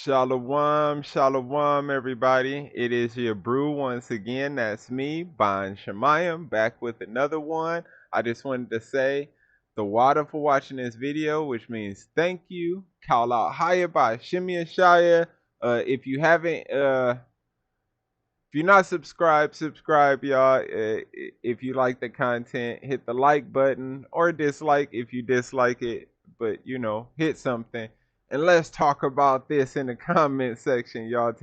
Shalom, shalom, everybody. It is your brew once again. That's me, Ban Shemayim, back with another one. I just wanted to say the water for watching this video, which means thank you. Call out Higher by Shimmy Shaya. If you haven't, if you're not subscribed, subscribe, y'all. If you like the content, hit the like button or dislike if you dislike it. But hit something. And let's talk about this in the comment section, y'all.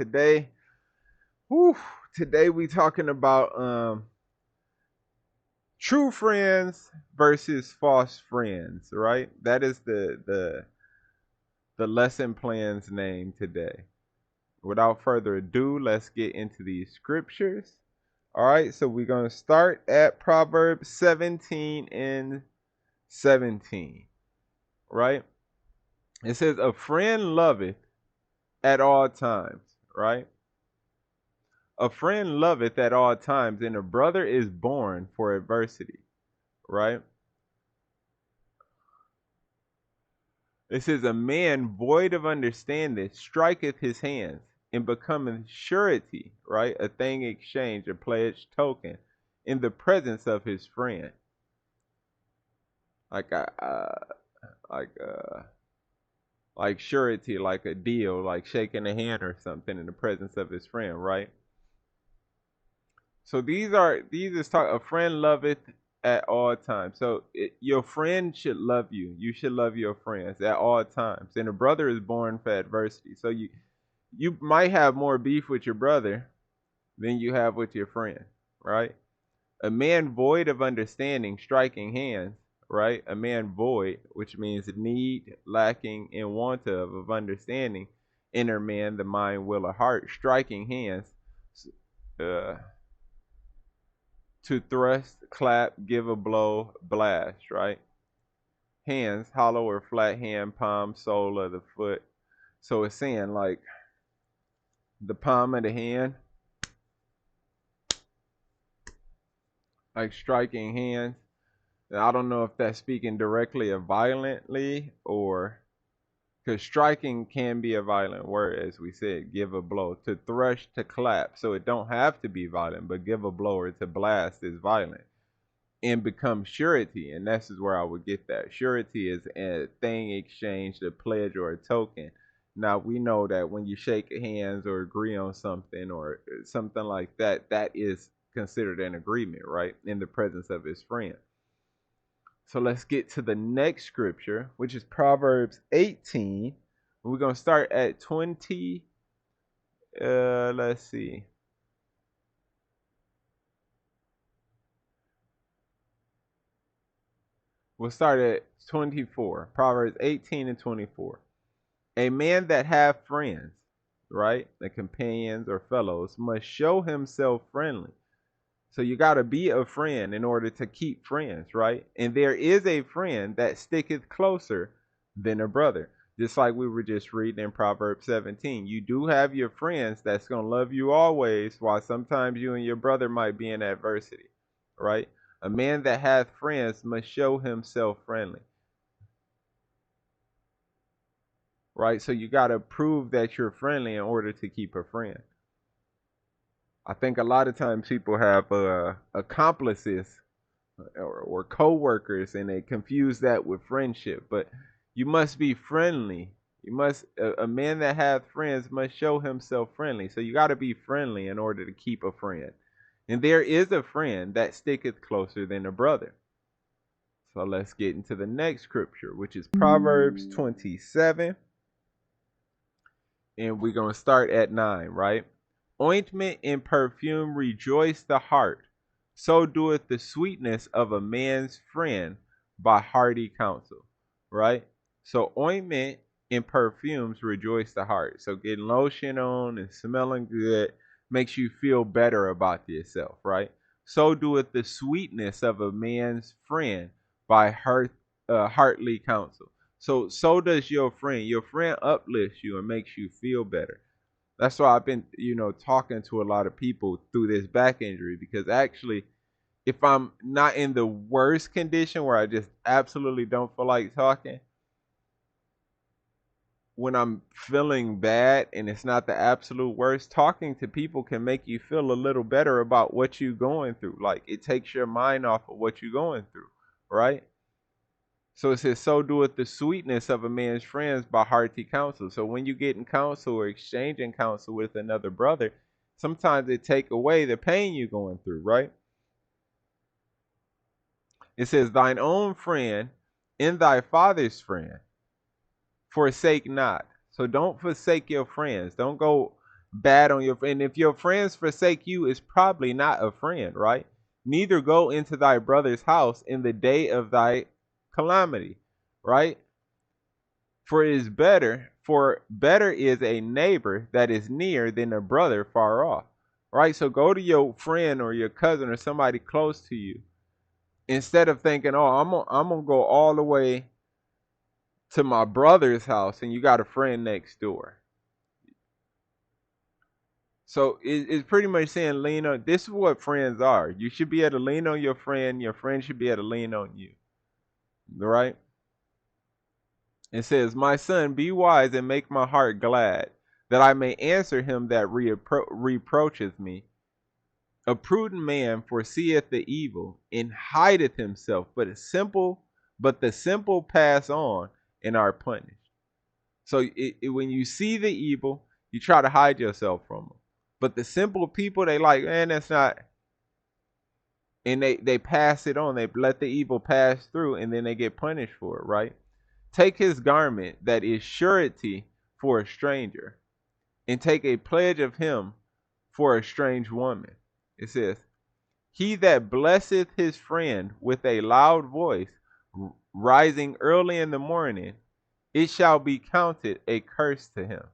Whew, today we talking about true friends versus false friends, right? That is the lesson plan's name today. Without further ado, let's get into these scriptures. All right, so we're going to start at Proverbs 17 and 17, right? It says, a friend loveth at all times, right? A friend loveth at all times, and a brother is born for adversity, right? It says, a man void of understanding striketh his hands, and becometh surety, right? A thing exchanged, a pledged token, in the presence of his friend. Like like uh like surety, like a deal, like shaking a hand or something in the presence of his friend, right? So these is talk. A friend loveth at all times. So your friend should love you. You should love your friends at all times. And a brother is born for adversity. So you might have more beef with your brother than you have with your friend, right? A man void of understanding, striking hands, right? A man void, which means need, lacking, and want of understanding. Inner man, the mind, will, or heart, striking hands, uh, to thrust, clap, give a blow, blast, right? Hands, hollow or flat hand, palm, sole of the foot. So it's saying like the palm of the hand, like striking hands. I don't know if that's speaking directly or violently, or because striking can be a violent word, as we said, give a blow. To thrush, to clap. So it don't have to be violent, but give a blow or to blast is violent. And become surety, and this is where I would get that. Surety is a thing exchanged, a pledge or a token. Now we know that when you shake hands or agree on something or something like that, that is considered an agreement, right? In the presence of his friend. So let's get to the next scripture, which is Proverbs 18. We're going to start at 20. Let's see. We'll start at 24. Proverbs 18 and 24. A man that hath friends, right, the companions or fellows, must show himself friendly. So you got to be a friend in order to keep friends, right? And there is a friend that sticketh closer than a brother. Just like we were just reading in Proverbs 17. You do have your friends that's going to love you always, while sometimes you and your brother might be in adversity, right? A man that hath friends must show himself friendly, right? So you got to prove that you're friendly in order to keep a friend. I think a lot of times people have accomplices or co-workers, and they confuse that with friendship. But you must be friendly. You must a man that hath friends must show himself friendly. So you got to be friendly in order to keep a friend. And there is a friend that sticketh closer than a brother. So let's get into the next scripture, which is Proverbs 27. And we're going to start at 9, right? Ointment and perfume rejoice the heart, so doeth the sweetness of a man's friend by hearty counsel, right? So ointment and perfumes rejoice the heart. So getting lotion on and smelling good makes you feel better about yourself, right? So doeth the sweetness of a man's friend by heartly counsel. So does your friend. Your friend uplifts you and makes you feel better. That's why I've been, talking to a lot of people through this back injury, because actually, if I'm not in the worst condition where I just absolutely don't feel like talking, when I'm feeling bad and it's not the absolute worst, talking to people can make you feel a little better about what you're going through. Like it takes your mind off of what you're going through, right? So it says, so doeth the sweetness of a man's friends by hearty counsel. So when you get in counsel or exchanging counsel with another brother, sometimes it take away the pain you're going through, right? It says, thine own friend and thy father's friend forsake not. So don't forsake your friends. Don't go bad on your friend. If your friends forsake you, it's probably not a friend, right? Neither go into thy brother's house in the day of thy calamity, right? For better is a neighbor that is near than a brother far off, right? So go to your friend or your cousin or somebody close to you instead of thinking, oh, I'm gonna go all the way to my brother's house and you got a friend next door. So it's pretty much saying lean on. This is what friends are. You should be able to lean on your friend. Your friend should be able to lean on you. Right? It says, "My son, be wise and make my heart glad, that I may answer him that reproacheth me. A prudent man foreseeth the evil and hideth himself, but the simple pass on and are punished." So when you see the evil, you try to hide yourself from them. But the simple people, they like, man, that's not, and they pass it on. They let the evil pass through, and then they get punished for it, right? Take his garment that is surety for a stranger, and take a pledge of him for a strange woman. It says, he that blesseth his friend with a loud voice, rising early in the morning, it shall be counted a curse to him.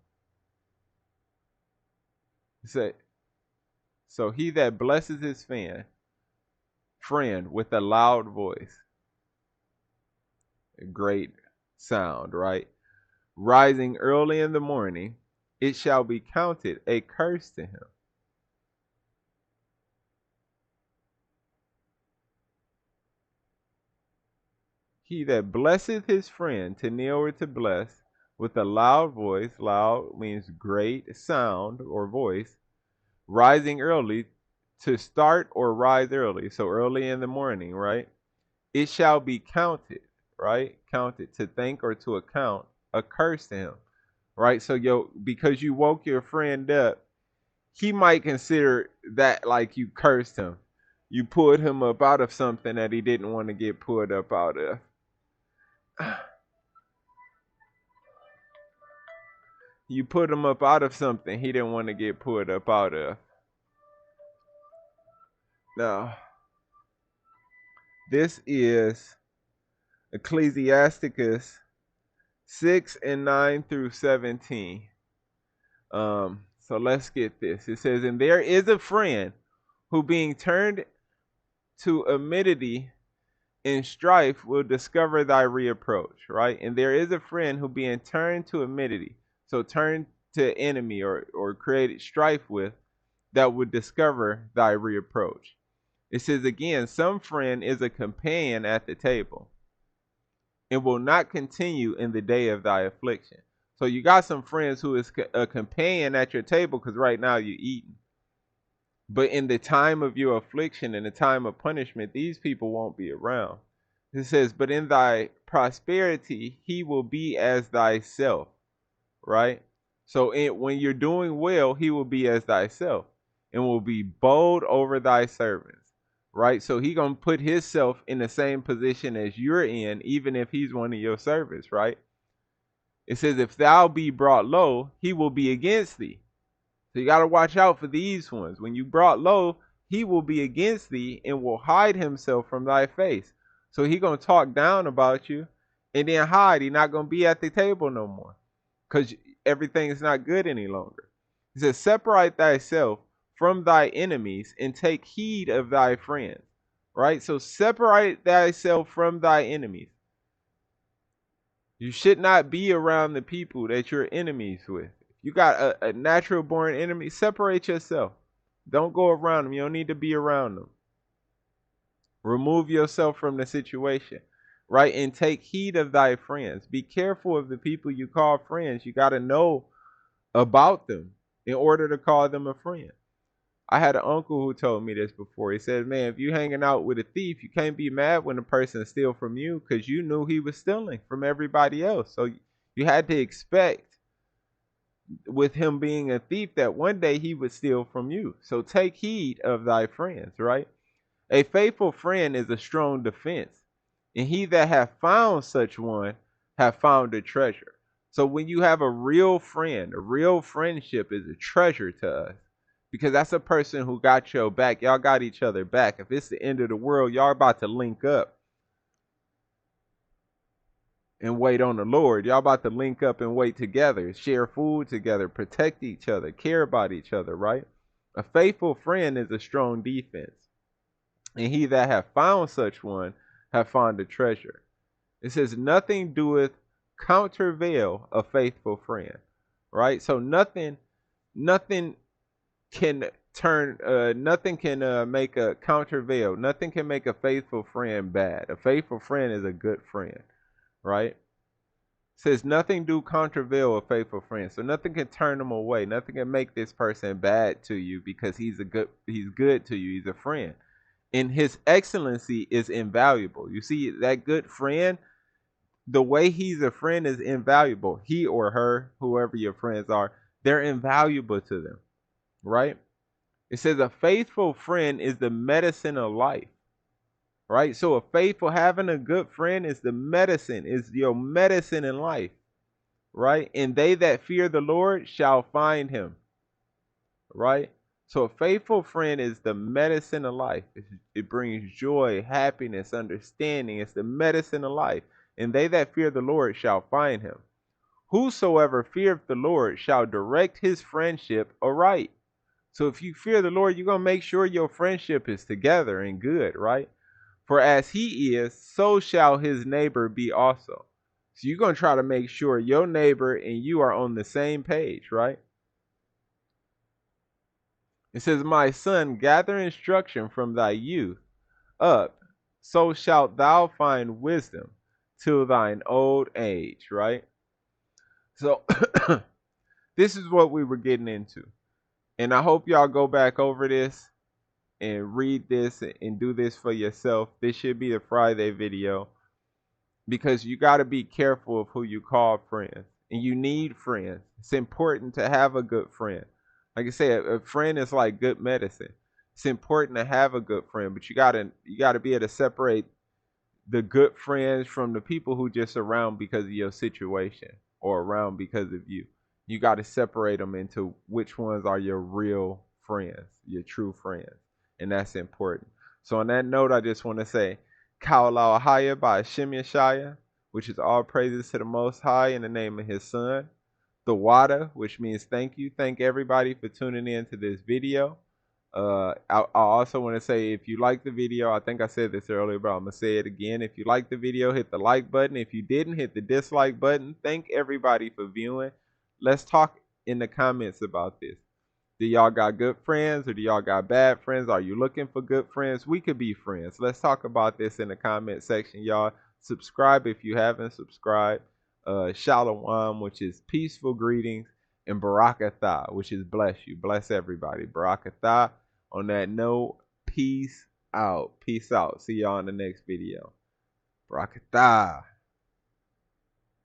So he that blesses his friend with a loud voice, a great sound, right? Rising early in the morning, it shall be counted a curse to him. He that blesseth his friend, to kneel or to bless, with a loud voice, loud means great sound or voice, rising early, to start or rise early, so early in the morning, right? It shall be counted, right? Counted, to think or to account, a curse to him, right? So because you woke your friend up, he might consider that like you cursed him. You pulled him up out of something that he didn't want to get pulled up out of. You put him up out of something he didn't want to get pulled up out of. Now, this is Ecclesiasticus 6 and 9 through 17. So let's get this. It says, and there is a friend who being turned to amity in strife will discover thy reapproach, right? And there is a friend who being turned to amity, so turned to enemy or created strife with, that would discover thy reapproach. It says again, some friend is a companion at the table and will not continue in the day of thy affliction. So you got some friends who is a companion at your table because right now you're eating. But in the time of your affliction, in the time of punishment, these people won't be around. It says, but in thy prosperity, he will be as thyself, right? So when you're doing well, he will be as thyself and will be bold over thy servants, right? So he going to put himself in the same position as you're in, even if he's one of your servants, right? It says, if thou be brought low, he will be against thee. So you got to watch out for these ones. When you brought low, he will be against thee and will hide himself from thy face. So he going to talk down about you and then hide. He not going to be at the table no more because everything is not good any longer. He says, separate thyself from thy enemies and take heed of thy friends. Right? So separate thyself from thy enemies. You should not be around the people that you're enemies with. You got a natural born enemy, separate yourself. Don't go around them. You don't need to be around them. Remove yourself from the situation. right? And take heed of thy friends. Be careful of the people you call friends. You got to know about them in order to call them a friend. I had an uncle who told me this before. He said, man, if you hanging out with a thief, you can't be mad when the person steal from you because you knew he was stealing from everybody else. So you had to expect with him being a thief that one day he would steal from you. So take heed of thy friends, right? A faithful friend is a strong defense, and he that hath found such one hath found a treasure. So when you have a real friend, a real friendship is a treasure to us because that's a person who got your back. Y'all got each other back. If it's the end of the world, y'all about to link up and wait on the Lord. Y'all about to link up and wait together, share food together, protect each other, care about each other, right? A faithful friend is a strong defense. And he that hath found such one hath found a treasure. It says, nothing doeth countervail a faithful friend. Right? So nothing can nothing can make a countervail. Nothing can make a faithful friend bad. A faithful friend is a good friend. Right? It says nothing do countervail a faithful friend. So nothing can turn them away. Nothing can make this person bad to you because he's good to you. He's a friend. And his excellency is invaluable. You see, that good friend, the way he's a friend is invaluable. He or her, whoever your friends are, they're invaluable to them, right? It says a faithful friend is the medicine of life, right? So having a good friend is the medicine, is your medicine in life, right? And they that fear the Lord shall find him, right? So a faithful friend is the medicine of life. It brings joy, happiness, understanding. It's the medicine of life. And they that fear the Lord shall find him. Whosoever feareth the Lord shall direct his friendship aright. So if you fear the Lord, you're going to make sure your friendship is together and good, right? For as he is, so shall his neighbor be also. So you're going to try to make sure your neighbor and you are on the same page, right? It says, my son, gather instruction from thy youth up, so shalt thou find wisdom till thine old age, right? So this is what we were getting into. And I hope y'all go back over this and read this and do this for yourself. This should be the Friday video because you got to be careful of who you call friends. And you need friends. It's important to have a good friend. Like I said, a friend is like good medicine. It's important to have a good friend, but you gotta be able to separate the good friends from the people who just around because of your situation or around because of you. You got to separate them into which ones are your real friends, your true friends, and that's important. So on that note, I just want to say, Kaulau Ahaya by Hashem Yeshaya, which is all praises to the Most High in the name of His Son. The Wada, which means thank you. Thank everybody for tuning in to this video. I also want to say, if you like the video, I think I said this earlier, but I'm going to say it again. If you like the video, hit the like button. If you didn't, hit the dislike button. Thank everybody for viewing. Let's talk in the comments about this. Do y'all got good friends or do y'all got bad friends? Are you looking for good friends? We could be friends. Let's talk about this in the comment section, y'all. Subscribe if you haven't subscribed. Shalom, which is peaceful greetings, and Barakatah, which is bless you. Bless everybody. Barakatah. On that note, peace out. Peace out. See y'all in the next video. Barakatah.